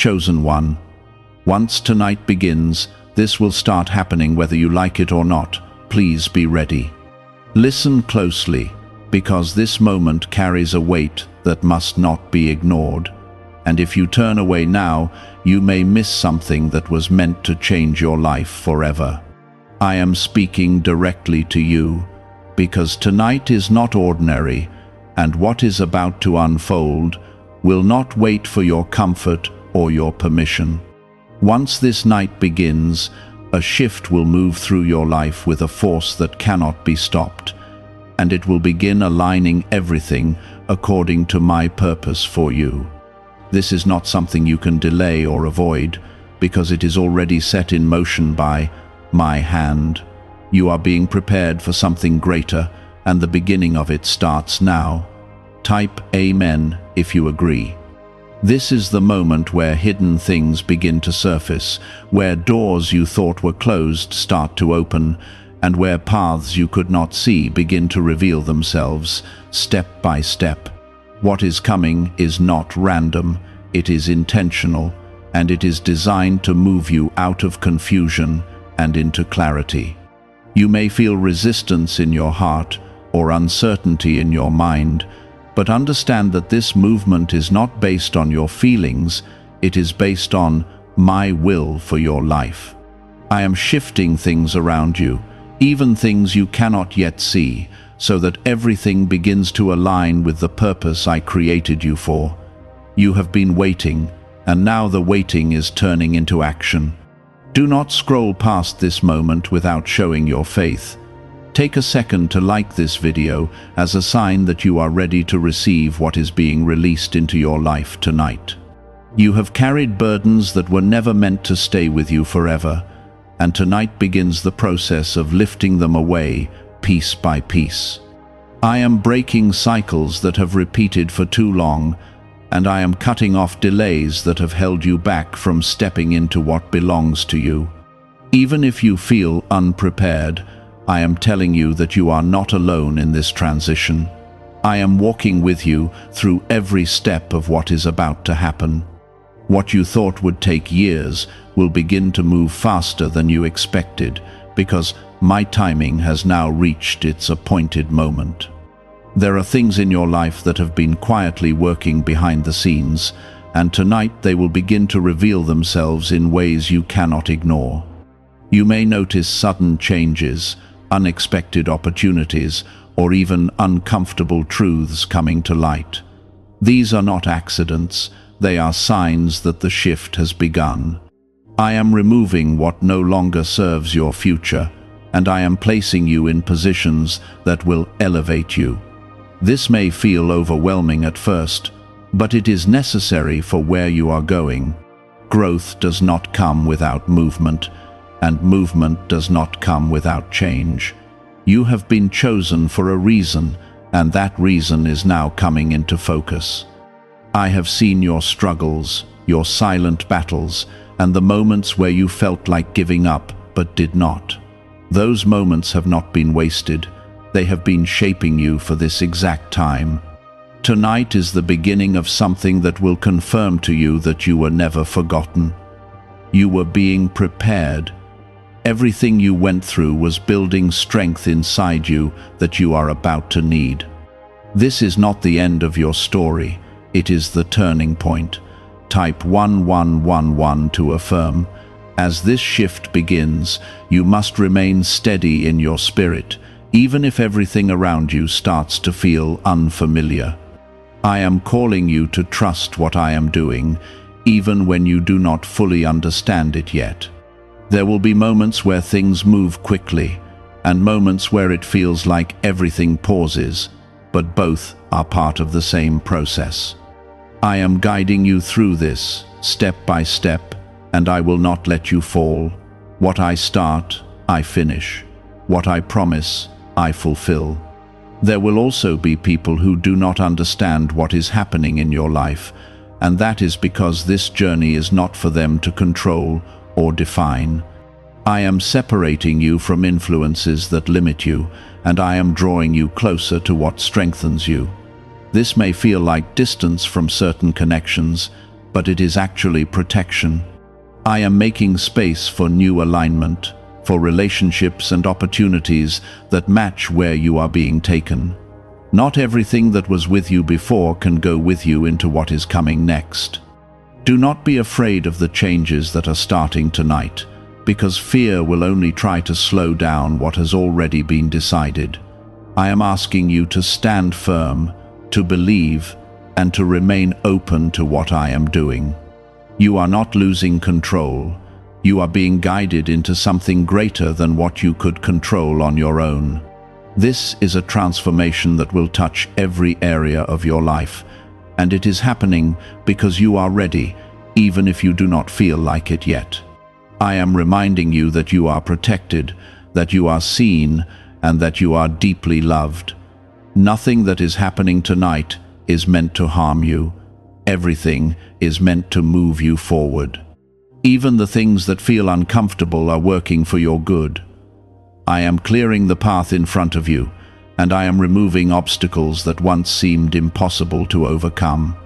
Chosen one, once tonight begins, this will start happening whether you like it or not. Please be ready. Listen closely, because this moment carries a weight that must not be ignored. And if you turn away now, you may miss something that was meant to change your life forever. I am speaking directly to you, because tonight is not ordinary, and what is about to unfold will not wait for your comfort or your permission. Once this night begins, a shift will move through your life with a force that cannot be stopped, and it will begin aligning everything according to my purpose for you. This is not something you can delay or avoid, because it is already set in motion by my hand. You are being prepared for something greater, and the beginning of it starts now. Type Amen if you agree. This is the moment where hidden things begin to surface, where doors you thought were closed start to open, and where paths you could not see begin to reveal themselves, step by step. What is coming is not random, it is intentional, and it is designed to move you out of confusion and into clarity. You may feel resistance in your heart or uncertainty in your mind, but understand that this movement is not based on your feelings, it is based on my will for your life. I am shifting things around you, even things you cannot yet see, so that everything begins to align with the purpose I created you for. You have been waiting, and now the waiting is turning into action. Do not scroll past this moment without showing your faith. Take a second to like this video as a sign that you are ready to receive what is being released into your life tonight. You have carried burdens that were never meant to stay with you forever, and tonight begins the process of lifting them away, piece by piece. I am breaking cycles that have repeated for too long, and I am cutting off delays that have held you back from stepping into what belongs to you. Even if you feel unprepared, I am telling you that you are not alone in this transition. I am walking with you through every step of what is about to happen. What you thought would take years will begin to move faster than you expected, because my timing has now reached its appointed moment. There are things in your life that have been quietly working behind the scenes, and tonight they will begin to reveal themselves in ways you cannot ignore. You may notice sudden changes, unexpected opportunities, or even uncomfortable truths coming to light. These are not accidents, they are signs that the shift has begun. I am removing what no longer serves your future, and I am placing you in positions that will elevate you. This may feel overwhelming at first, but it is necessary for where you are going. Growth does not come without movement, and movement does not come without change. You have been chosen for a reason, and that reason is now coming into focus. I have seen your struggles, your silent battles, and the moments where you felt like giving up but did not. Those moments have not been wasted. They have been shaping you for this exact time. Tonight is the beginning of something that will confirm to you that you were never forgotten. You were being prepared. Everything you went through was building strength inside you that you are about to need. This is not the end of your story, it is the turning point. Type 1111 to affirm. As this shift begins, you must remain steady in your spirit, even if everything around you starts to feel unfamiliar. I am calling you to trust what I am doing, even when you do not fully understand it yet. There will be moments where things move quickly, and moments where it feels like everything pauses, but both are part of the same process. I am guiding you through this, step by step, and I will not let you fall. What I start, I finish. What I promise, I fulfill. There will also be people who do not understand what is happening in your life, and that is because this journey is not for them to control or define. I am separating you from influences that limit you, and I am drawing you closer to what strengthens you. This may feel like distance from certain connections, but it is actually protection. I am making space for new alignment, for relationships and opportunities that match where you are being taken. Not everything that was with you before can go with you into what is coming next. Do not be afraid of the changes that are starting tonight, because fear will only try to slow down what has already been decided. I am asking you to stand firm, to believe, and to remain open to what I am doing. You are not losing control. You are being guided into something greater than what you could control on your own. This is a transformation that will touch every area of your life, and it is happening because you are ready, even if you do not feel like it yet. I am reminding you that you are protected, that you are seen, and that you are deeply loved. Nothing that is happening tonight is meant to harm you. Everything is meant to move you forward. Even the things that feel uncomfortable are working for your good. I am clearing the path in front of you, and I am removing obstacles that once seemed impossible to overcome.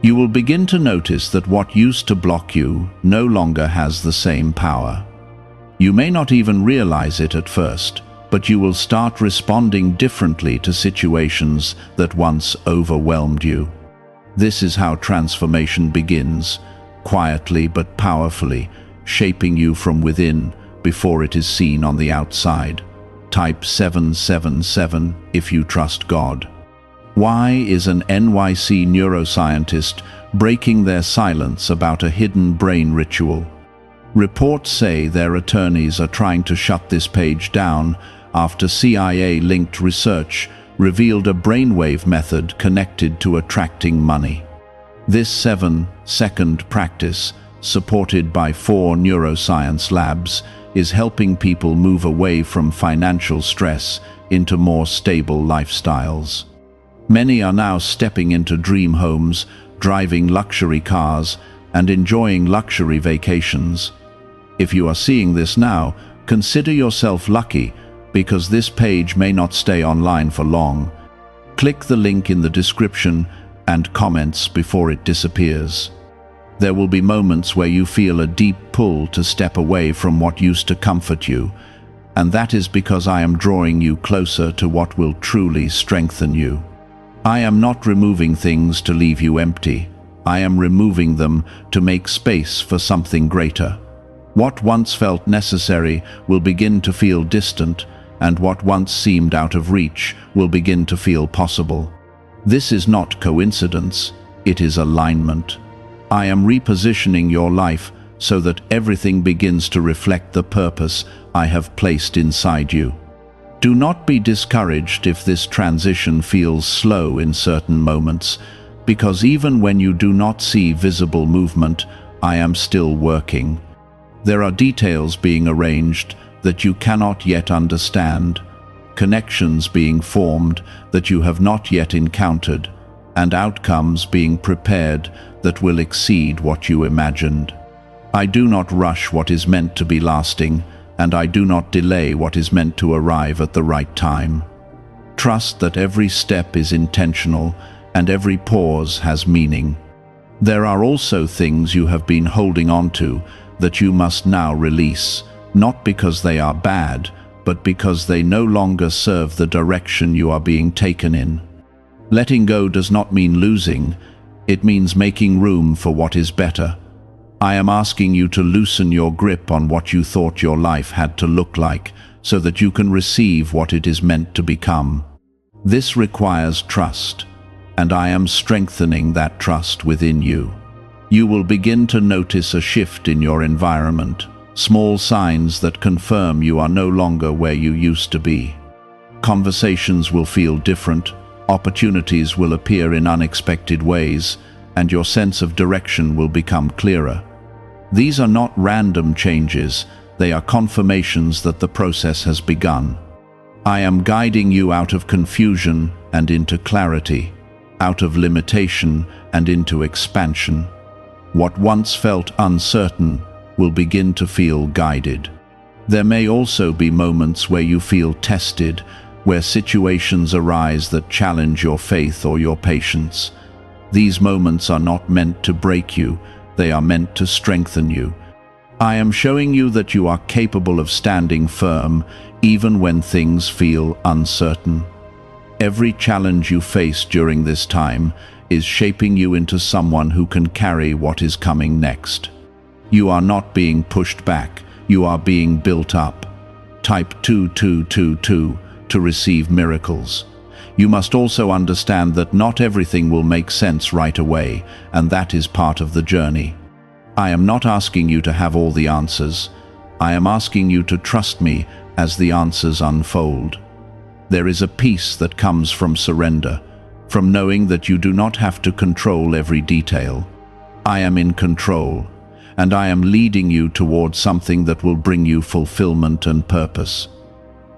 You will begin to notice that what used to block you no longer has the same power. You may not even realize it at first, but you will start responding differently to situations that once overwhelmed you. This is how transformation begins, quietly but powerfully, shaping you from within before it is seen on the outside. Type 777 if you trust God. Why is an NYC neuroscientist breaking their silence about a hidden brain ritual? Reports say their attorneys are trying to shut this page down after CIA-linked research revealed a brainwave method connected to attracting money. This 7-second practice, supported by 4 neuroscience labs, is helping people move away from financial stress into more stable lifestyles. Many are now stepping into dream homes, driving luxury cars, and enjoying luxury vacations. If you are seeing this now, consider yourself lucky, because this page may not stay online for long. Click the link in the description and comments before it disappears. There will be moments where you feel a deep pull to step away from what used to comfort you, and that is because I am drawing you closer to what will truly strengthen you. I am not removing things to leave you empty. I am removing them to make space for something greater. What once felt necessary will begin to feel distant, and what once seemed out of reach will begin to feel possible. This is not coincidence, it is alignment. I am repositioning your life so that everything begins to reflect the purpose I have placed inside you. Do not be discouraged if this transition feels slow in certain moments, because even when you do not see visible movement, I am still working. There are details being arranged that you cannot yet understand, connections being formed that you have not yet encountered, and outcomes being prepared that will exceed what you imagined. I do not rush what is meant to be lasting, and I do not delay what is meant to arrive at the right time. Trust that every step is intentional and every pause has meaning. There are also things you have been holding on to that you must now release, not because they are bad, but because they no longer serve the direction you are being taken in. Letting go does not mean losing, it means making room for what is better. I am asking you to loosen your grip on what you thought your life had to look like, so that you can receive what it is meant to become. This requires trust, and I am strengthening that trust within you. You will begin to notice a shift in your environment, small signs that confirm you are no longer where you used to be. Conversations will feel different, opportunities will appear in unexpected ways, and your sense of direction will become clearer. These are not random changes, they are confirmations that the process has begun. I am guiding you out of confusion and into clarity, out of limitation and into expansion. What once felt uncertain will begin to feel guided. There may also be moments where you feel tested, where situations arise that challenge your faith or your patience. These moments are not meant to break you, they are meant to strengthen you. I am showing you that you are capable of standing firm, even when things feel uncertain. Every challenge you face during this time is shaping you into someone who can carry what is coming next. You are not being pushed back, you are being built up. Type 2222 to receive miracles. You must also understand that not everything will make sense right away, and that is part of the journey. I am not asking you to have all the answers. I am asking you to trust me as the answers unfold. There is a peace that comes from surrender, from knowing that you do not have to control every detail. I am in control, and I am leading you towards something that will bring you fulfillment and purpose.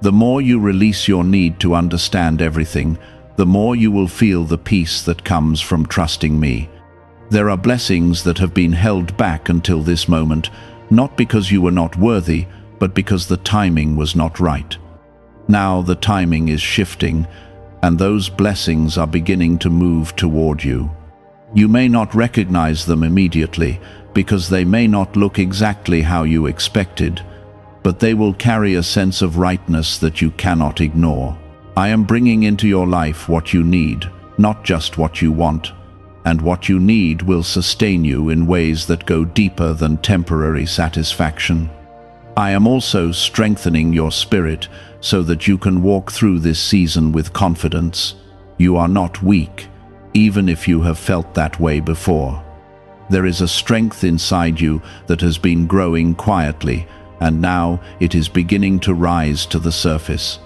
The more you release your need to understand everything, the more you will feel the peace that comes from trusting me. There are blessings that have been held back until this moment, not because you were not worthy, but because the timing was not right. Now the timing is shifting, and those blessings are beginning to move toward you. You may not recognize them immediately, because they may not look exactly how you expected, but they will carry a sense of rightness that you cannot ignore. I am bringing into your life what you need, not just what you want, and what you need will sustain you in ways that go deeper than temporary satisfaction. I am also strengthening your spirit so that you can walk through this season with confidence. You are not weak, even if you have felt that way before. There is a strength inside you that has been growing quietly, and now it is beginning to rise to the surface.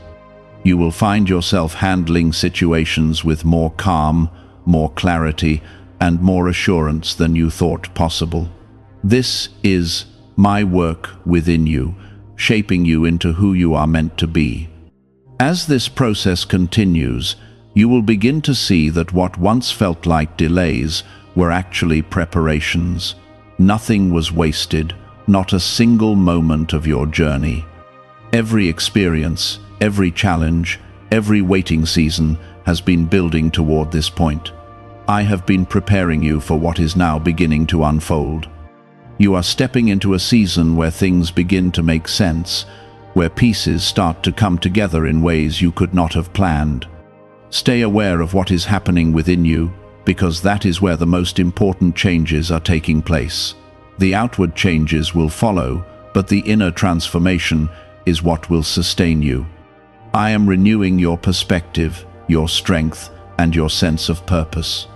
You will find yourself handling situations with more calm, more clarity, and more assurance than you thought possible. This is my work within you, shaping you into who you are meant to be. As this process continues, you will begin to see that what once felt like delays were actually preparations. Nothing was wasted, not a single moment of your journey. Every experience, every challenge, every waiting season has been building toward this point. I have been preparing you for what is now beginning to unfold. You are stepping into a season where things begin to make sense, where pieces start to come together in ways you could not have planned. Stay aware of what is happening within you, because that is where the most important changes are taking place. The outward changes will follow, but the inner transformation is what will sustain you. I am renewing your perspective, your strength, and your sense of purpose.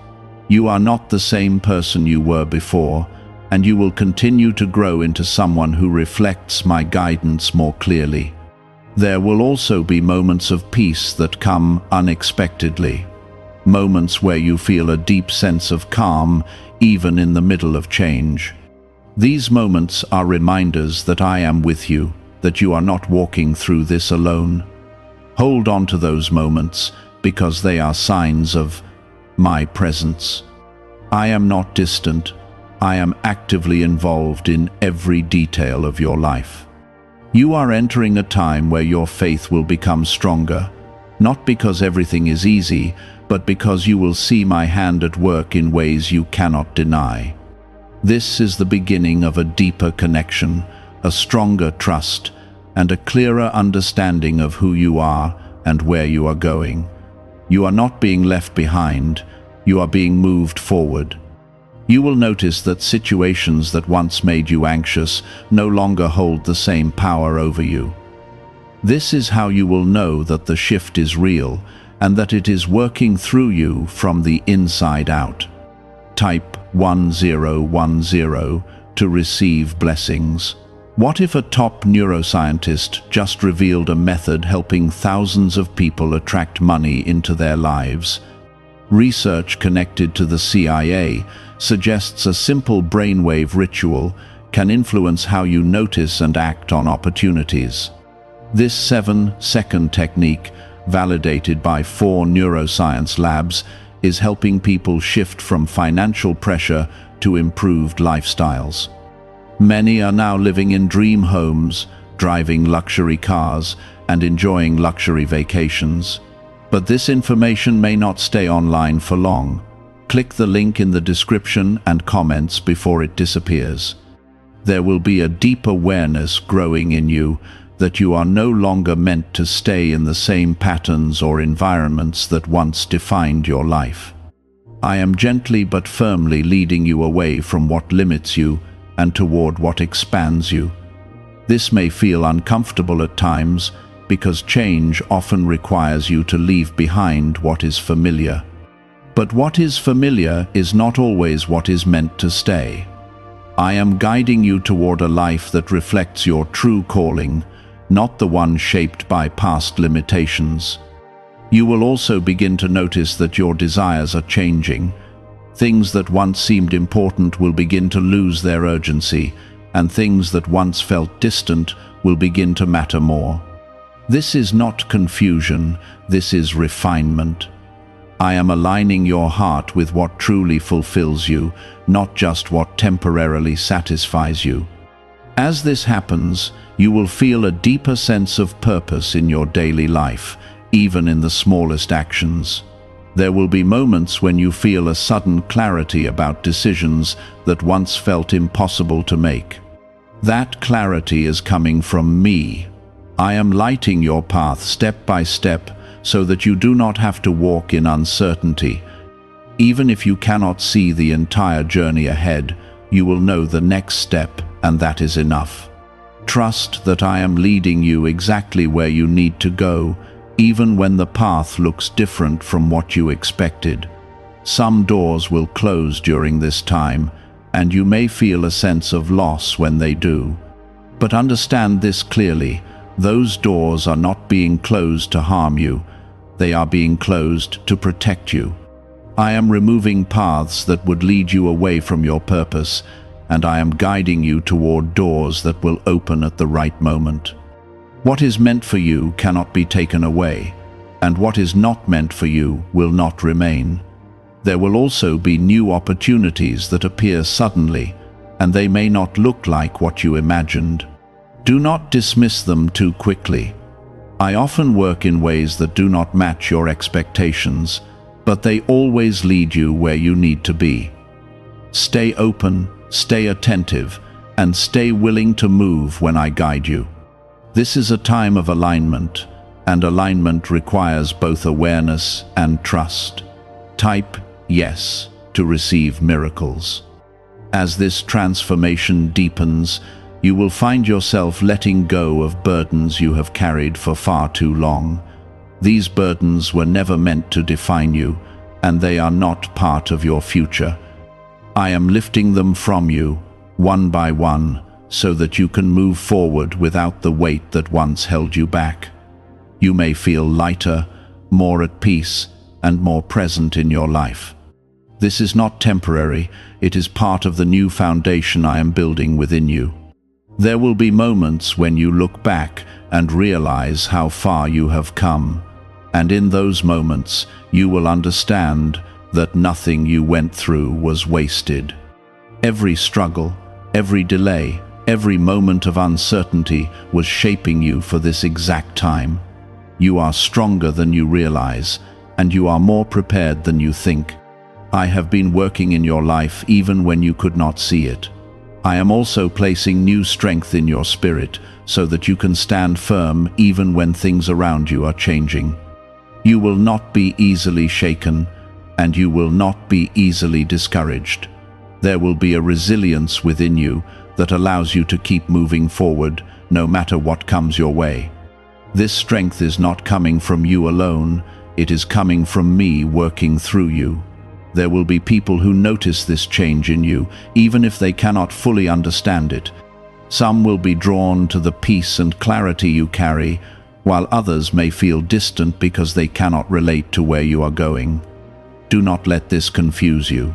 You are not the same person you were before, and you will continue to grow into someone who reflects my guidance more clearly. There will also be moments of peace that come unexpectedly. Moments where you feel a deep sense of calm, even in the middle of change. These moments are reminders that I am with you, that you are not walking through this alone. Hold on to those moments, because they are signs of my presence. I am not distant. I am actively involved in every detail of your life. You are entering a time where your faith will become stronger, not because everything is easy, but because you will see my hand at work in ways you cannot deny. This is the beginning of a deeper connection, a stronger trust, and a clearer understanding of who you are and where you are going. You are not being left behind, you are being moved forward. You will notice that situations that once made you anxious no longer hold the same power over you. This is how you will know that the shift is real and that it is working through you from the inside out. Type 1010 to receive blessings. What if a top neuroscientist just revealed a method helping thousands of people attract money into their lives? Research connected to the CIA suggests a simple brainwave ritual can influence how you notice and act on opportunities. This 7-second technique, validated by 4 neuroscience labs, is helping people shift from financial pressure to improved lifestyles. Many are now living in dream homes, driving luxury cars, and enjoying luxury vacations. But this information may not stay online for long. Click the link in the description and comments before it disappears. There will be a deep awareness growing in you that you are no longer meant to stay in the same patterns or environments that once defined your life. I am gently but firmly leading you away from what limits you and toward what expands you. This may feel uncomfortable at times because change often requires you to leave behind what is familiar. But what is familiar is not always what is meant to stay. I am guiding you toward a life that reflects your true calling, not the one shaped by past limitations. You will also begin to notice that your desires are changing. Things that once seemed important will begin to lose their urgency, and things that once felt distant will begin to matter more. This is not confusion, this is refinement. I am aligning your heart with what truly fulfills you, not just what temporarily satisfies you. As this happens, you will feel a deeper sense of purpose in your daily life, even in the smallest actions. There will be moments when you feel a sudden clarity about decisions that once felt impossible to make. That clarity is coming from me. I am lighting your path step by step so that you do not have to walk in uncertainty. Even if you cannot see the entire journey ahead, you will know the next step, and that is enough. Trust that I am leading you exactly where you need to go, even when the path looks different from what you expected. Some doors will close during this time, and you may feel a sense of loss when they do. But understand this clearly: those doors are not being closed to harm you. They are being closed to protect you. I am removing paths that would lead you away from your purpose, and I am guiding you toward doors that will open at the right moment. What is meant for you cannot be taken away, and what is not meant for you will not remain. There will also be new opportunities that appear suddenly, and they may not look like what you imagined. Do not dismiss them too quickly. I often work in ways that do not match your expectations, but they always lead you where you need to be. Stay open, stay attentive, and stay willing to move when I guide you. This is a time of alignment, and alignment requires both awareness and trust. Type yes to receive miracles. As this transformation deepens, you will find yourself letting go of burdens you have carried for far too long. These burdens were never meant to define you, and they are not part of your future. I am lifting them from you, one by one, so that you can move forward without the weight that once held you back. You may feel lighter, more at peace, and more present in your life. This is not temporary, it is part of the new foundation I am building within you. There will be moments when you look back and realize how far you have come, and in those moments you will understand that nothing you went through was wasted. Every struggle, every delay, every moment of uncertainty was shaping you for this exact time. You are stronger than you realize, and you are more prepared than you think. I have been working in your life even when you could not see it. I am also placing new strength in your spirit so that you can stand firm even when things around you are changing. You will not be easily shaken, and you will not be easily discouraged. There will be a resilience within you that allows you to keep moving forward no matter what comes your way. This strength is not coming from you alone, it is coming from me working through you. There will be people who notice this change in you, even if they cannot fully understand it. Some will be drawn to the peace and clarity you carry, while others may feel distant because they cannot relate to where you are going. Do not let this confuse you.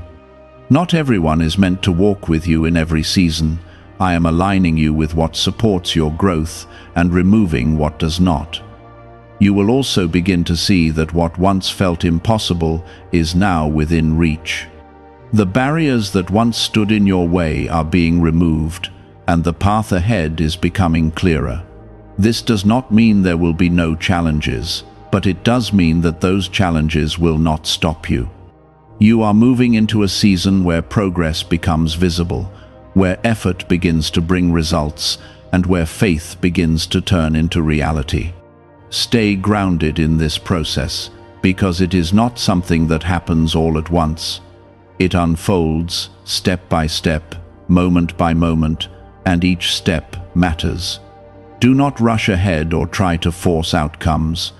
Not everyone is meant to walk with you in every season. I am aligning you with what supports your growth and removing what does not. You will also begin to see that what once felt impossible is now within reach. The barriers that once stood in your way are being removed, and the path ahead is becoming clearer. This does not mean there will be no challenges, but it does mean that those challenges will not stop you. You are moving into a season where progress becomes visible, where effort begins to bring results, and where faith begins to turn into reality. Stay grounded in this process, because it is not something that happens all at once. It unfolds step by step, moment by moment, and each step matters. Do not rush ahead or try to force outcomes.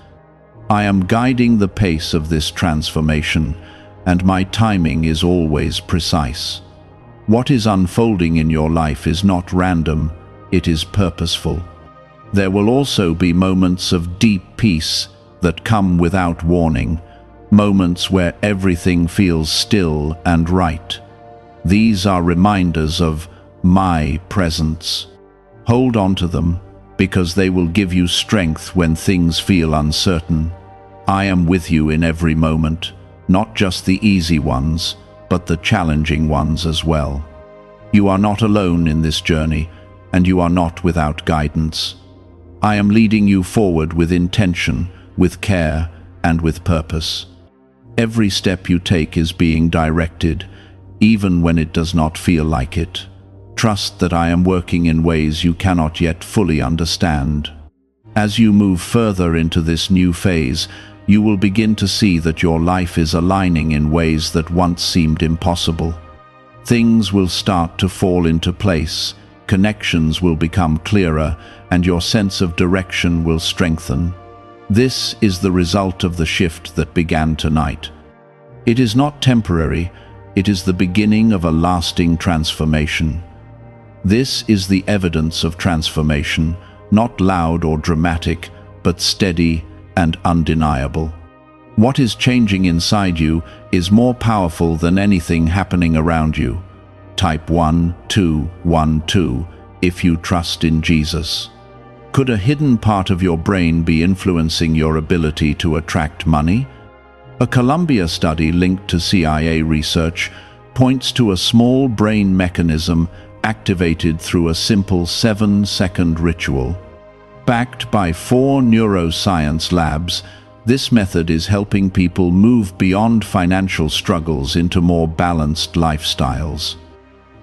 I am guiding the pace of this transformation, and my timing is always precise. What is unfolding in your life is not random, it is purposeful. There will also be moments of deep peace that come without warning, moments where everything feels still and right. These are reminders of my presence. Hold on to them, because they will give you strength when things feel uncertain. I am with you in every moment, not just the easy ones, but the challenging ones as well. You are not alone in this journey, and you are not without guidance. I am leading you forward with intention, with care, and with purpose. Every step you take is being directed, even when it does not feel like it. Trust that I am working in ways you cannot yet fully understand. As you move further into this new phase, you will begin to see that your life is aligning in ways that once seemed impossible. Things will start to fall into place, connections will become clearer, and your sense of direction will strengthen. This is the result of the shift that began tonight. It is not temporary, it is the beginning of a lasting transformation. This is the evidence of transformation, not loud or dramatic, but steady and undeniable. What is changing inside you is more powerful than anything happening around you. Type 1212 if you trust in Jesus. Could a hidden part of your brain be influencing your ability to attract money? A Columbia study linked to CIA research points to a small brain mechanism activated through a simple 7-second ritual. Backed by 4 neuroscience labs, this method is helping people move beyond financial struggles into more balanced lifestyles.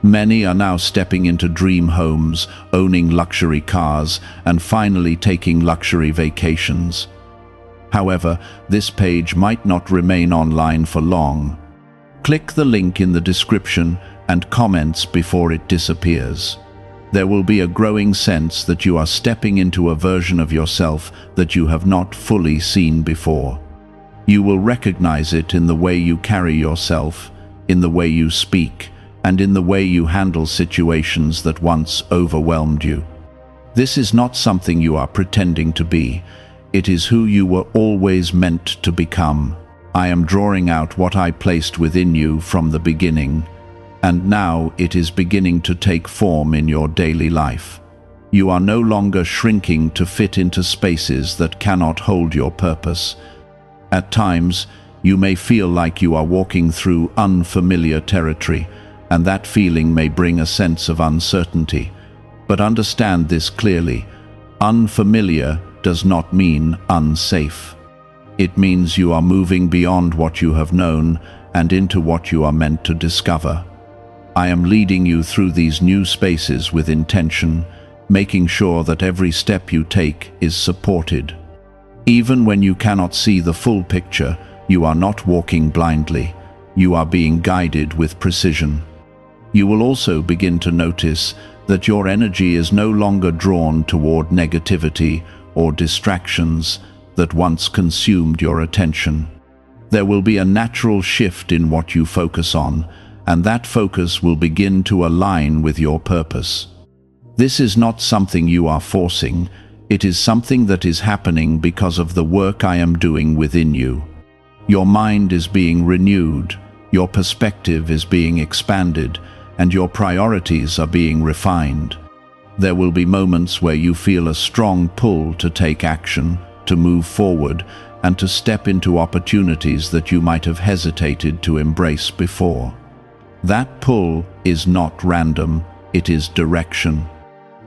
Many are now stepping into dream homes, owning luxury cars, and finally taking luxury vacations. However, this page might not remain online for long. Click the link in the description and comments before it disappears. There will be a growing sense that you are stepping into a version of yourself that you have not fully seen before. You will recognize it in the way you carry yourself, in the way you speak, and in the way you handle situations that once overwhelmed you. This is not something you are pretending to be. It is who you were always meant to become. I am drawing out what I placed within you from the beginning, and now it is beginning to take form in your daily life. You are no longer shrinking to fit into spaces that cannot hold your purpose. At times, you may feel like you are walking through unfamiliar territory, and that feeling may bring a sense of uncertainty. But understand this clearly: unfamiliar does not mean unsafe. It means you are moving beyond what you have known and into what you are meant to discover. I am leading you through these new spaces with intention, making sure that every step you take is supported. Even when you cannot see the full picture, you are not walking blindly. You are being guided with precision. You will also begin to notice that your energy is no longer drawn toward negativity or distractions that once consumed your attention. There will be a natural shift in what you focus on, and that focus will begin to align with your purpose. This is not something you are forcing, it is something that is happening because of the work I am doing within you. Your mind is being renewed, your perspective is being expanded, and your priorities are being refined. There will be moments where you feel a strong pull to take action, to move forward, and to step into opportunities that you might have hesitated to embrace before. That pull is not random, it is direction.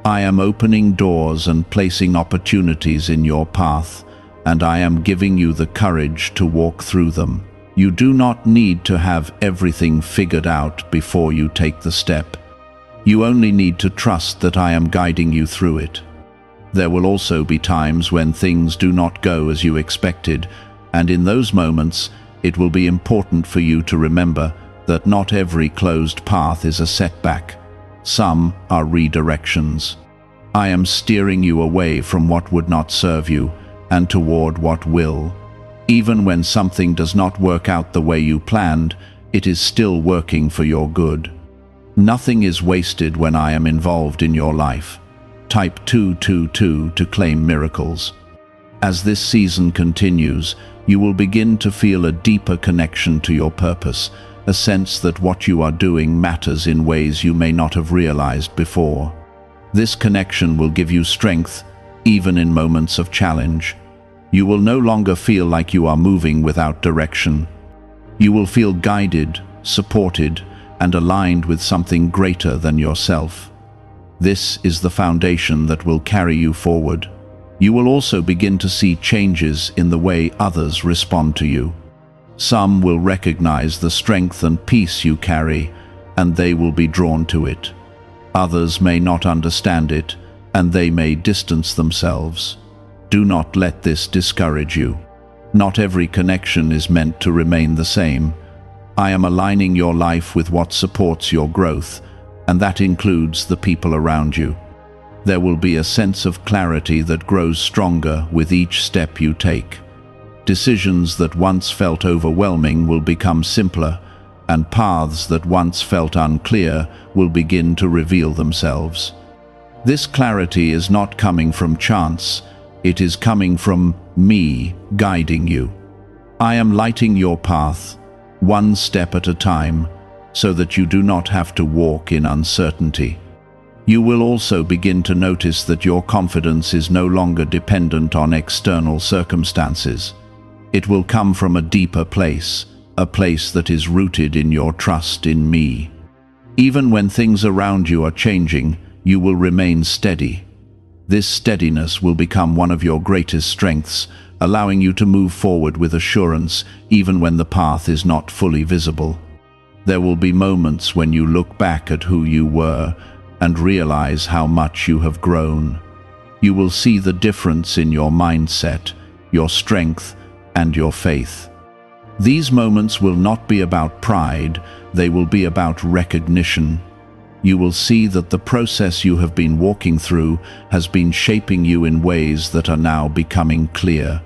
I am opening doors and placing opportunities in your path, and I am giving you the courage to walk through them. You do not need to have everything figured out before you take the step. You only need to trust that I am guiding you through it. There will also be times when things do not go as you expected, and in those moments, it will be important for you to remember that not every closed path is a setback. Some are redirections. I am steering you away from what would not serve you and toward what will. Even when something does not work out the way you planned, it is still working for your good. Nothing is wasted when I am involved in your life. Type 222 to claim miracles. As this season continues, you will begin to feel a deeper connection to your purpose, a sense that what you are doing matters in ways you may not have realized before. This connection will give you strength, even in moments of challenge. You will no longer feel like you are moving without direction. You will feel guided, supported, and aligned with something greater than yourself. This is the foundation that will carry you forward. You will also begin to see changes in the way others respond to you. Some will recognize the strength and peace you carry, and they will be drawn to it. Others may not understand it, and they may distance themselves. Do not let this discourage you. Not every connection is meant to remain the same. I am aligning your life with what supports your growth, and that includes the people around you. There will be a sense of clarity that grows stronger with each step you take. Decisions that once felt overwhelming will become simpler, and paths that once felt unclear will begin to reveal themselves. This clarity is not coming from chance, it is coming from me guiding you. I am lighting your path, one step at a time, so that you do not have to walk in uncertainty. You will also begin to notice that your confidence is no longer dependent on external circumstances. It will come from a deeper place, a place that is rooted in your trust in me. Even when things around you are changing, you will remain steady. This steadiness will become one of your greatest strengths, allowing you to move forward with assurance even when the path is not fully visible. There will be moments when you look back at who you were and realize how much you have grown. You will see the difference in your mindset, your strength, and your faith. These moments will not be about pride, they will be about recognition. You will see that the process you have been walking through has been shaping you in ways that are now becoming clear.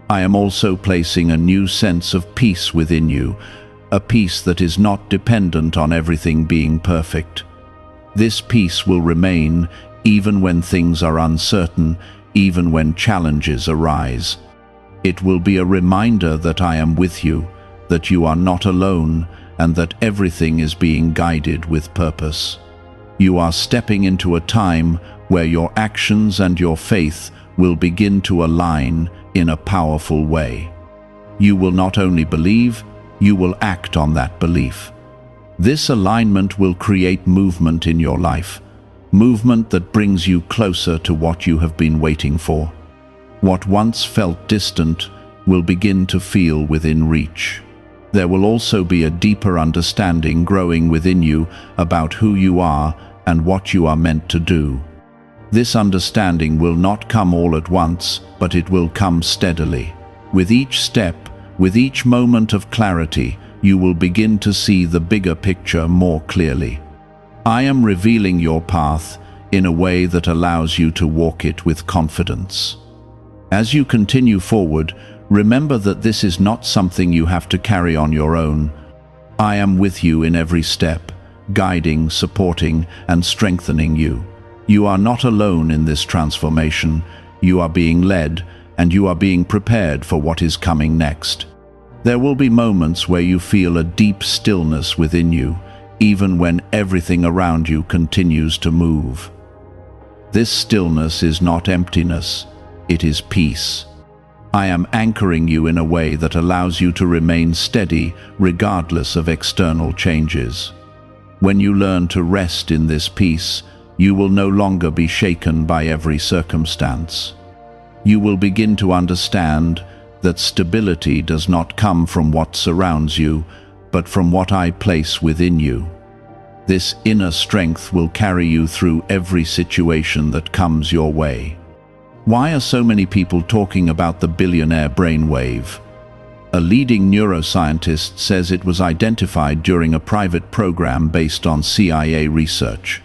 I am also placing a new sense of peace within you, a peace that is not dependent on everything being perfect. This peace will remain even when things are uncertain, even when challenges arise. It will be a reminder that I am with you, that you are not alone, and that everything is being guided with purpose. You are stepping into a time where your actions and your faith will begin to align in a powerful way. You will not only believe, you will act on that belief. This alignment will create movement in your life, movement that brings you closer to what you have been waiting for. What once felt distant will begin to feel within reach. There will also be a deeper understanding growing within you about who you are and what you are meant to do. This understanding will not come all at once, but it will come steadily. With each step, with each moment of clarity, you will begin to see the bigger picture more clearly. I am revealing your path in a way that allows you to walk it with confidence. As you continue forward, remember that this is not something you have to carry on your own. I am with you in every step, guiding, supporting, and strengthening you. You are not alone in this transformation. You are being led, and you are being prepared for what is coming next. There will be moments where you feel a deep stillness within you, even when everything around you continues to move. This stillness is not emptiness, it is peace. I am anchoring you in a way that allows you to remain steady regardless of external changes. When you learn to rest in this peace, you will no longer be shaken by every circumstance. You will begin to understand that stability does not come from what surrounds you, but from what I place within you. This inner strength will carry you through every situation that comes your way. Why are so many people talking about the billionaire brainwave? A leading neuroscientist says it was identified during a private program based on CIA research.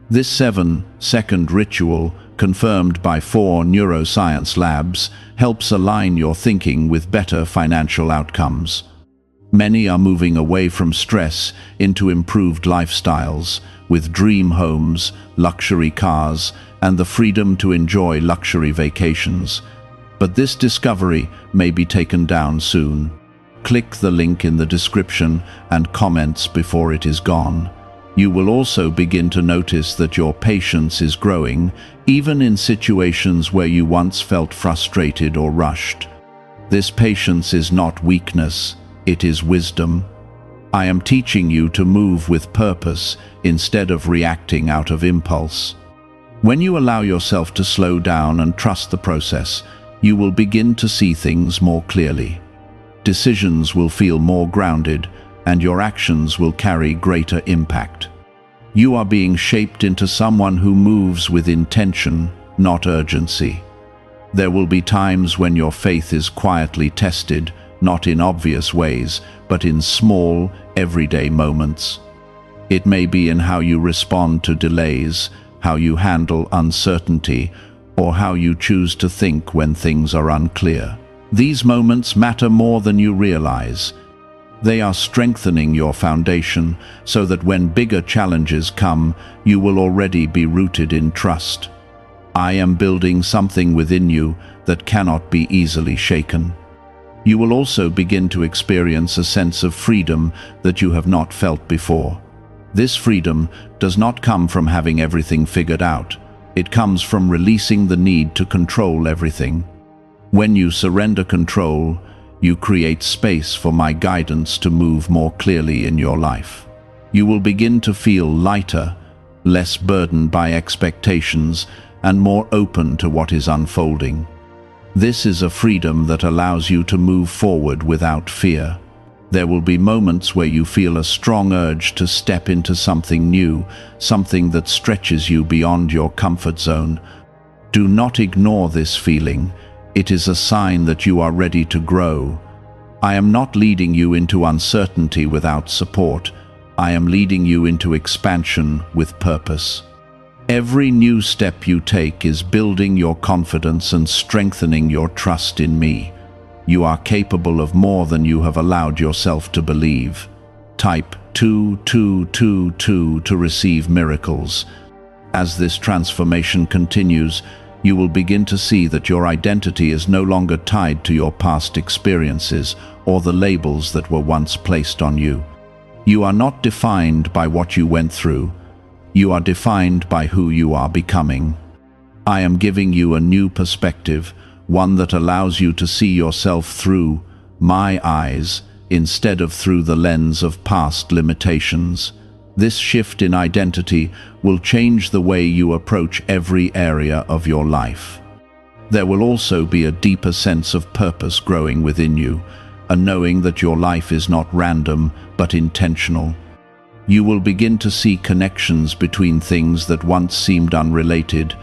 This 7-second ritual, confirmed by 4 neuroscience labs, helps align your thinking with better financial outcomes. Many are moving away from stress into improved lifestyles, with dream homes, luxury cars, and the freedom to enjoy luxury vacations. But this discovery may be taken down soon. Click the link in the description and comments before it is gone. You will also begin to notice that your patience is growing, even in situations where you once felt frustrated or rushed. This patience is not weakness, it is wisdom. I am teaching you to move with purpose instead of reacting out of impulse. When you allow yourself to slow down and trust the process, you will begin to see things more clearly. Decisions will feel more grounded, and your actions will carry greater impact. You are being shaped into someone who moves with intention, not urgency. There will be times when your faith is quietly tested, not in obvious ways, but in small, everyday moments. It may be in how you respond to delays, how you handle uncertainty, or how you choose to think when things are unclear. These moments matter more than you realize. They are strengthening your foundation so that when bigger challenges come, you will already be rooted in trust. I am building something within you that cannot be easily shaken. You will also begin to experience a sense of freedom that you have not felt before. This freedom does not come from having everything figured out. It comes from releasing the need to control everything. When you surrender control, you create space for my guidance to move more clearly in your life. You will begin to feel lighter, less burdened by expectations, and more open to what is unfolding. This is a freedom that allows you to move forward without fear. There will be moments where you feel a strong urge to step into something new, something that stretches you beyond your comfort zone. Do not ignore this feeling. It is a sign that you are ready to grow. I am not leading you into uncertainty without support. I am leading you into expansion with purpose. Every new step you take is building your confidence and strengthening your trust in me. You are capable of more than you have allowed yourself to believe. Type 2222 to receive miracles. As this transformation continues, you will begin to see that your identity is no longer tied to your past experiences or the labels that were once placed on you. You are not defined by what you went through. You are defined by who you are becoming. I am giving you a new perspective, one that allows you to see yourself through my eyes instead of through the lens of past limitations. This shift in identity will change the way you approach every area of your life. There will also be a deeper sense of purpose growing within you, a knowing that your life is not random but intentional. You will begin to see connections between things that once seemed unrelated,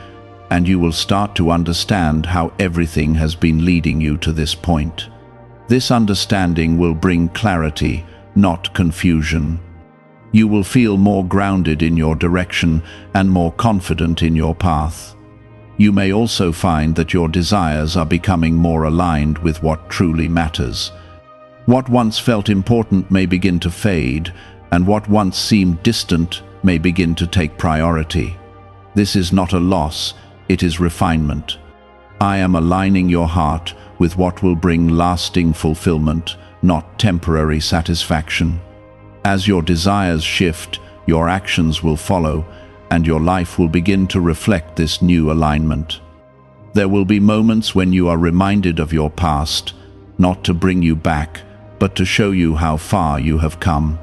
and you will start to understand how everything has been leading you to this point. This understanding will bring clarity, not confusion. You will feel more grounded in your direction and more confident in your path. You may also find that your desires are becoming more aligned with what truly matters. What once felt important may begin to fade, and what once seemed distant may begin to take priority. This is not a loss, it is refinement. I am aligning your heart with what will bring lasting fulfillment, not temporary satisfaction. As your desires shift, your actions will follow, and your life will begin to reflect this new alignment. There will be moments when you are reminded of your past, not to bring you back, but to show you how far you have come.